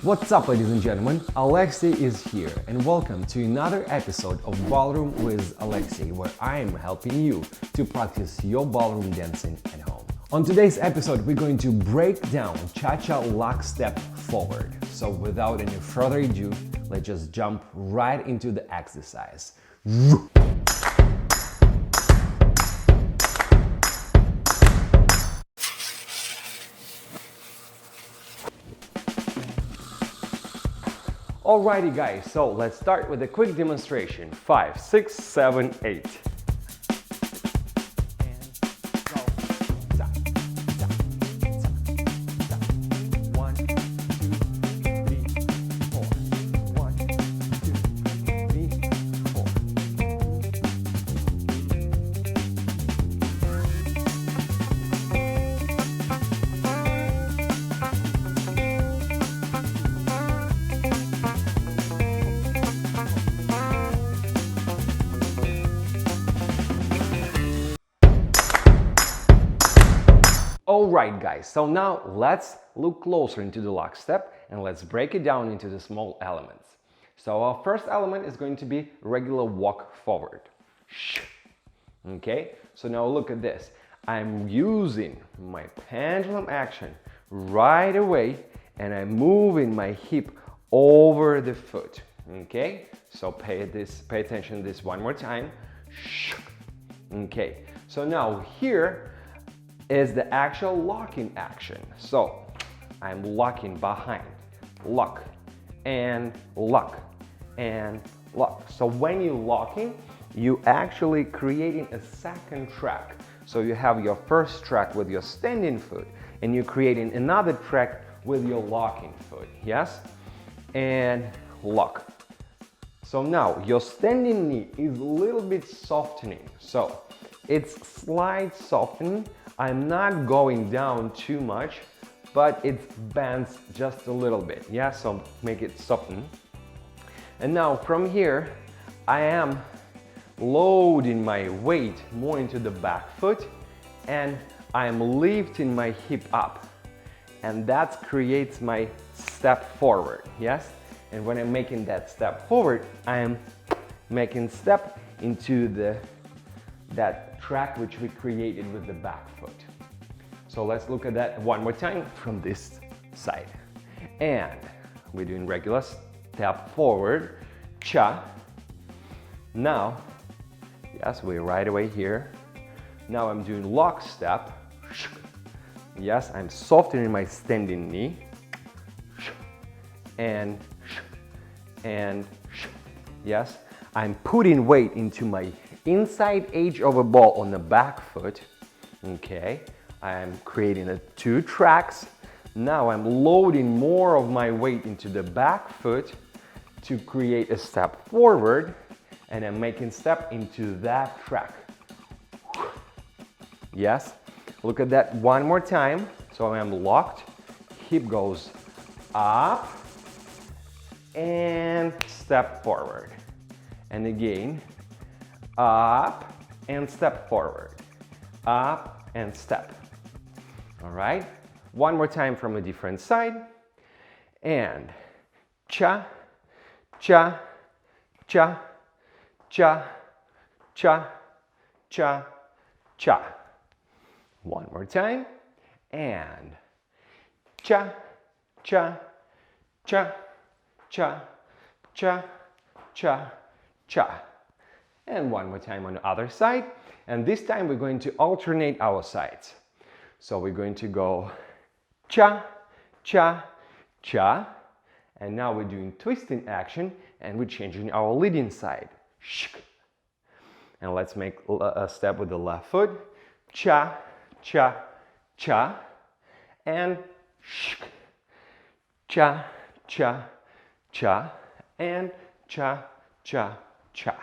What's up, ladies and gentlemen? Alexey is here, and welcome to another episode of Ballroom with Alexey, where I am helping you to practice your ballroom dancing at home. On today's episode, we're going to break down cha-cha lock step forward. So without any further ado, let's just jump right into the exercise. Alrighty guys, so let's start with a quick demonstration. 5, 6, 7, 8. Alright guys, so now let's look closer into the lock step and let's break it down into the small elements. So our first element is going to be regular walk forward. Okay, so now look at this. I'm using my pendulum action right away and I'm moving my hip over the foot. Okay, so pay attention to this one more time. Okay, so now here is the actual locking action. So I'm locking behind, lock, and lock, and lock. So when you're locking, you actually creating a second track. So you have your first track with your standing foot, and you're creating another track with your locking foot, yes? And lock. So now your standing knee is a little bit softening. So it's slight softening. I'm not going down too much, but it bends just a little bit. Yeah, so make it soften. And now from here, I am loading my weight more into the back foot and I'm lifting my hip up. And that creates my step forward, yes? And when I'm making that step forward, I am making step into that track which we created with the back foot. So let's look at that one more time from this side. And we're doing regular step forward, cha. Now, yes, we're right away here. Now I'm doing lock step. Yes, I'm softening my standing knee. And yes, I'm putting weight into my inside edge of a ball on the back foot. Okay, I'm creating two tracks. Now I'm loading more of my weight into the back foot to create a step forward, and I'm making step into that track. Yes, look at that one more time. So I'm locked, hip goes up and step forward. And again, up and step forward, up and step. All right, one more time from a different side. And cha, cha, cha, cha, cha, cha, cha. One more time. And cha, cha, cha, cha, cha, cha, cha. And one more time on the other side. And this time we're going to alternate our sides. So we're going to go cha, cha, cha. And now we're doing twisting action and we're changing our leading side. And let's make a step with the left foot. Cha, cha, cha. And cha, cha, cha. And cha, cha, cha.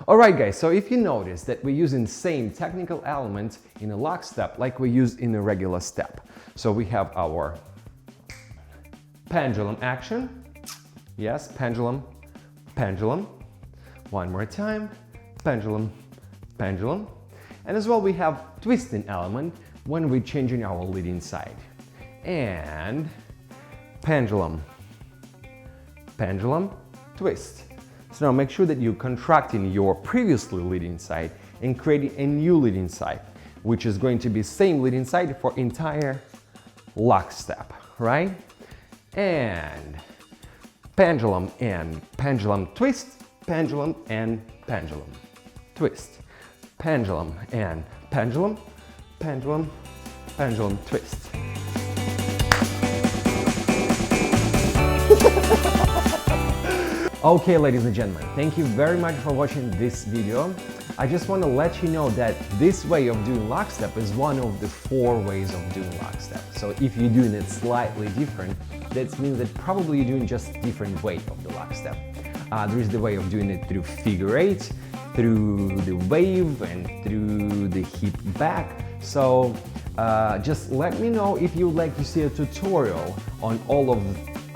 Alright guys, so if you notice that we're using same technical elements in a lock step like we use in a regular step. So we have our pendulum action. Yes, pendulum, pendulum. One more time, pendulum, pendulum. And as well we have twisting element when we're changing our leading side. And pendulum, pendulum, twist. So now make sure that you're contracting your previously leading side and creating a new leading side, which is going to be same leading side for entire lock step, right? And pendulum and pendulum twist, pendulum and pendulum twist, pendulum and pendulum, pendulum, pendulum twist. Okay, ladies and gentlemen, thank you very much for watching this video. I just want to let you know that this way of doing lockstep is one of the 4 ways of doing lockstep. So if you're doing it slightly different, that means that probably you're doing just a different way of the lockstep. There is the way of doing it through figure 8, through the wave, and through the hip back. So just let me know if you would like to see a tutorial on all of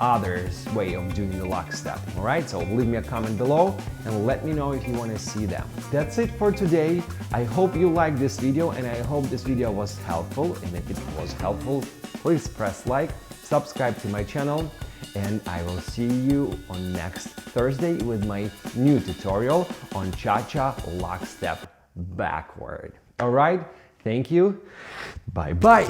others way of doing the lockstep. All right, so leave me a comment below and let me know if you want to see them. That's it for today. I hope you liked this video and I hope this video was helpful, and if it was helpful, please press like, subscribe to my channel, and I will see you on next Thursday with my new tutorial on cha-cha lockstep backward. All right, thank you, bye bye.